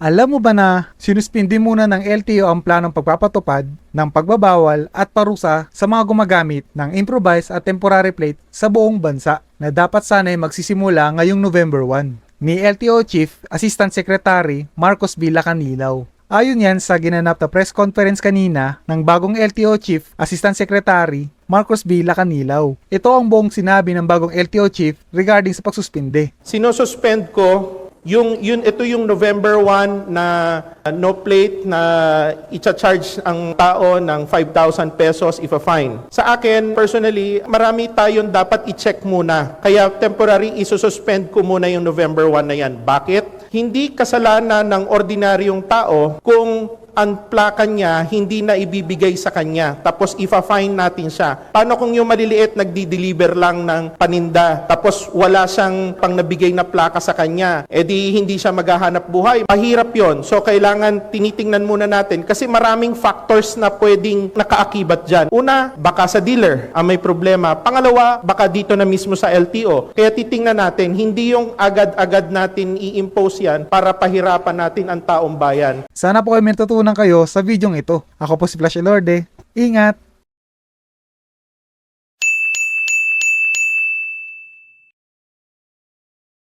Alam mo ba na sinuspindi muna ng LTO ang planong pagpapatupad ng pagbabawal at parusa sa mga gumagamit ng improvised at temporary plate sa buong bansa na dapat sana'y magsisimula ngayong November 1 ni LTO Chief Assistant Secretary Marcos B. Lacanilaw. Ayon yan sa ginanap na press conference kanina ng bagong LTO Chief Assistant Secretary Marcos B. Lacanilaw. Ito ang buong sinabi ng bagong LTO Chief regarding sa pagsuspinde. Sinususpend ko ito yung November 1 na no plate na i-charge ang tao ng 5,000 pesos if a fine. Sa akin, personally, marami tayong dapat i-check muna. Kaya temporary, isususpend ko muna yung November 1 na yan. Bakit? Hindi kasalanan ng ordinaryong tao kung ang plaka niya hindi na ibibigay sa kanya. Tapos ifa-fine natin siya. Paano kung yung maliliit nagdi-deliver lang ng paninda tapos wala siyang pang nabigay na plaka sa kanya? E di hindi siya maghahanap buhay. Mahirap yon. So kailangan tinitingnan muna natin kasi maraming factors na pwedeng nakaakibat dyan. Una, baka sa dealer ang may problema. Pangalawa, baka dito na mismo sa LTO. Kaya titingnan natin, hindi yung agad-agad natin i-impose yan para pahirapan natin ang taong bayan. Sana po kayo may natutunan kayo sa videong ito. Ako po si Flash Elorde. Ingat!